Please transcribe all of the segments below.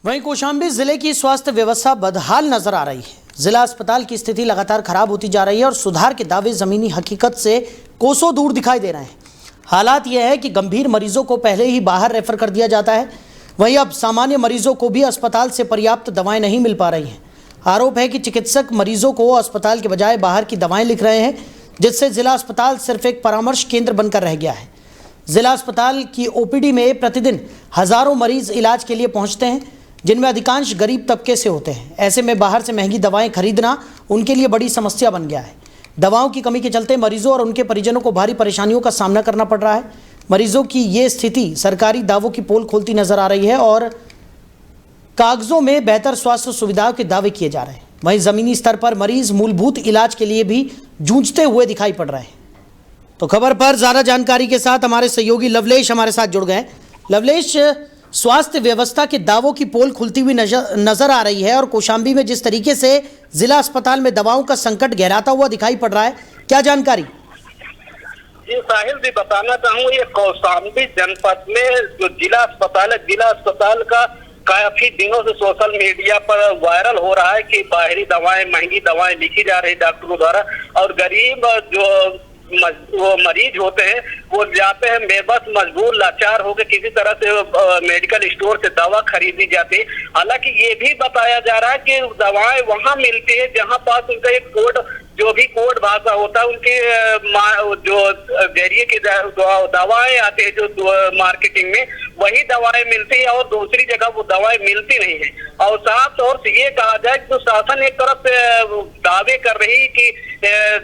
वहीं कौशाम्बी जिले की स्वास्थ्य व्यवस्था बदहाल नजर आ रही है। जिला अस्पताल की स्थिति लगातार खराब होती जा रही है और सुधार के दावे जमीनी हकीकत से कोसों दूर दिखाई दे रहे हैं। हालात यह है कि गंभीर मरीजों को पहले ही बाहर रेफर कर दिया जाता है, वहीं अब सामान्य मरीजों को भी अस्पताल से पर्याप्त दवाएं नहीं मिल पा रही हैं। आरोप है कि चिकित्सक मरीजों को अस्पताल के बजाय बाहर की दवाएं लिख रहे हैं, जिससे जिला अस्पताल सिर्फ एक परामर्श केंद्र बनकर रह गया है। जिला अस्पताल की ओपीडी में प्रतिदिन हजारों मरीज इलाज के लिए पहुंचते हैं, जिनमें अधिकांश गरीब तबके से होते हैं। ऐसे में बाहर से महंगी दवाएं खरीदना उनके लिए बड़ी समस्या बन गया है। दवाओं की कमी के चलते मरीजों और उनके परिजनों को भारी परेशानियों का सामना करना पड़ रहा है। मरीजों की ये स्थिति सरकारी दावों की पोल खोलती नजर आ रही है और कागजों में बेहतर स्वास्थ्य सुविधाओं के दावे किए जा रहे हैं। वहीं जमीनी स्तर पर मरीज मूलभूत इलाज के लिए भी जूझते हुए दिखाई पड़ रहे हैं। तो खबर पर ज्यादा जानकारी के साथ हमारे सहयोगी लवलेश हमारे साथ जुड़ गए। लवलेश, स्वास्थ्य व्यवस्था के दावों की पोल खुलती हुई नजर आ रही है और कौशाम्बी में जिस तरीके से जिला अस्पताल में दवाओं का संकट गहराता हुआ दिखाई पड़ रहा है, क्या जानकारी? जी साहिल जी, बताना चाहूँ ये कौशाम्बी जनपद में जो जिला अस्पताल है, जिला अस्पताल का काफी दिनों से सोशल मीडिया पर वायरल हो रहा है कि बाहरी दवाएं, महंगी दवाएं लिखी जा रही डॉक्टरों द्वारा और गरीब जो वो मरीज होते हैं वो जाते हैं बेबस, मजबूर, लाचार होकर किसी तरह से मेडिकल स्टोर से दवा खरीदी जाती है। हालांकि ये भी बताया जा रहा है कि दवाएं वहां मिलती है जहां पास उनका एक कोड, जो भी कोड भाषा होता है, उनके जो जरिए की दवाएं आती है जो मार्केटिंग में, वही दवाएं मिलती है और दूसरी जगह वो दवाएं मिलती नहीं है। और साफ तौर से ये कहा जाए तो शासन एक तरफ से दावे कर रही कि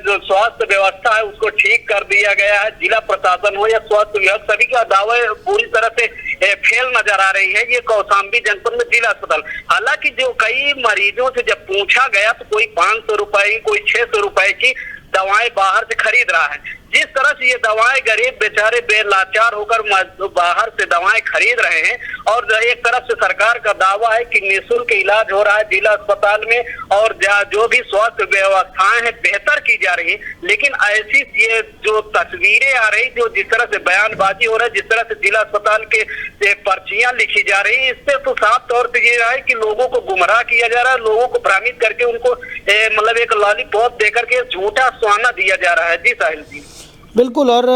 जो स्वास्थ्य व्यवस्था है उसको ठीक कर दिया गया है। जिला प्रशासन हो या स्वास्थ्य विभाग, सभी का दावे पूरी तरह से फेल नजर आ रही है ये कौशाम्बी जनपद में जिला अस्पताल। हालांकि जो कई मरीजों से जब पूछा गया तो कोई 500 रुपए की, कोई 600 रुपए की दवाएं बाहर से खरीद रहा है। जिस तरह से ये दवाएं गरीब बेचारे बेलाचार होकर बाहर से दवाएं खरीद रहे हैं और एक तरफ से सरकार का दावा है कि निःशुल्क इलाज हो रहा है जिला अस्पताल में और जो भी स्वास्थ्य व्यवस्थाएं हैं बेहतर की जा रही है, लेकिन ऐसी ये जो तस्वीरें आ रही, जो जिस तरह से बयानबाजी हो रहा है, जिस तरह से जिला अस्पताल के पर्चियां लिखी जा रही है, इससे तो साफ तौर पर ये है कि लोगों को गुमराह किया जा रहा है, लोगों को भ्रमित करके उनको मतलब एक लॉलीपॉप देकर के झूठा सुहाना दिया जा रहा है। जी साहिल जी, बिल्कुल। और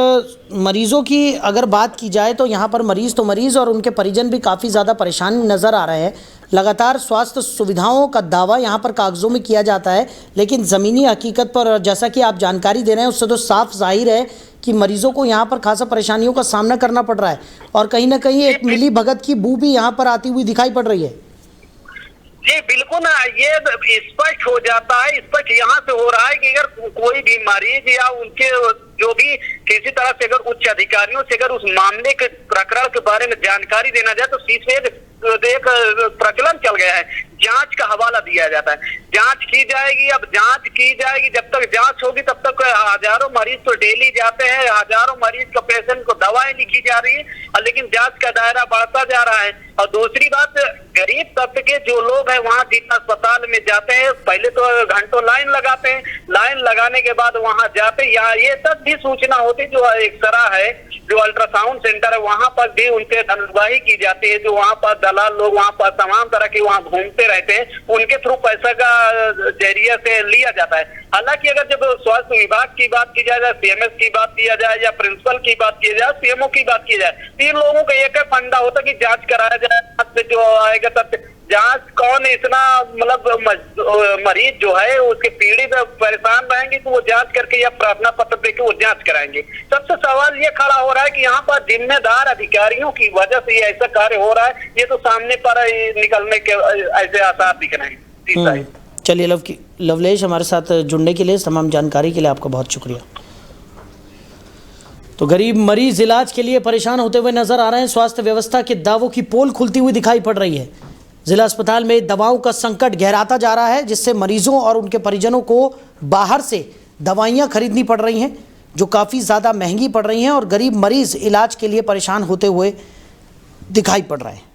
मरीजों की अगर बात की जाए तो यहाँ पर मरीज और उनके परिजन भी काफ़ी ज़्यादा परेशान नज़र आ रहे हैं। लगातार स्वास्थ्य सुविधाओं का दावा यहाँ पर कागज़ों में किया जाता है, लेकिन ज़मीनी हकीकत पर जैसा कि आप जानकारी दे रहे हैं उससे तो साफ जाहिर है कि मरीजों को यहाँ पर खासा परेशानियों का सामना करना पड़ रहा है और कहीं ना कहीं एक मिली भगत की बू भी यहाँ पर आती हुई दिखाई पड़ रही है। जी बिल्कुल ना, ये स्पष्ट हो जाता है, स्पष्ट यहाँ से हो रहा है कि अगर कोई भी मरीज या उनके जो भी किसी तरह से अगर उच्च अधिकारियों से अगर उस मामले के प्रकरण के बारे में जानकारी देना जाए तो सीधे एक प्रचलन चल गया है, जांच का हवाला दिया जाता है। जांच की जाएगी, अब जांच की जाएगी, जब तक जांच होगी तब तक हजारों मरीज तो डेली जाते हैं, हजारों मरीज का पेशेंट को दवाएं लिखी जा रही है, लेकिन जांच का दायरा बढ़ता जा रहा है। और दूसरी बात, गरीब तबके के जो लोग हैं वहाँ जिला अस्पताल में जाते हैं, पहले तो घंटों लाइन लगाते हैं, लाइन लगाने के बाद वहाँ जाते हैं, यहाँ ये तक भी सूचना होती जो एक्सरा है, जो अल्ट्रासाउंड सेंटर है, वहाँ पर भी उनके धनवाही की जाती है। जो वहाँ पर दलाल लोग वहाँ पर तमाम तरह के वहाँ घूमते रहते हैं, उनके थ्रू पैसा का जरिए से लिया जाता है। हालांकि अगर जब स्वास्थ्य विभाग की बात की जाए, सीएमएस की बात किया जाए या प्रिंसिपल की बात की जाए, सीएमओ की बात की जाए, तीन लोगों का एक फंडा होता है कि जांच कराया जाए, जो आएगा तब जांच कौन इतना मतलब मरीज जो है उसके पीड़ित परेशान रहेंगे तो वो जांच करके या प्रार्थना पत्र देके वो जांच कराएंगे। सबसे सवाल ये खड़ा हो रहा है कि यहाँ पर जिम्मेदार अधिकारियों की वजह से ये ऐसा कार्य हो रहा है, ये तो सामने पर निकलने के ऐसे आसार दिख रहे हैं। चलिए लवलेश, हमारे साथ जुड़ने के लिए, तमाम जानकारी के लिए आपका बहुत शुक्रिया। तो गरीब मरीज इलाज के लिए परेशान होते हुए नजर आ रहे हैं। स्वास्थ्य व्यवस्था के दावों की पोल खुलती हुई दिखाई पड़ रही है। जिला अस्पताल में दवाओं का संकट गहराता जा रहा है, जिससे मरीजों और उनके परिजनों को बाहर से दवाइयां खरीदनी पड़ रही हैं जो काफ़ी ज़्यादा महंगी पड़ रही हैं और गरीब मरीज इलाज के लिए परेशान होते हुए दिखाई पड़ रहे हैं।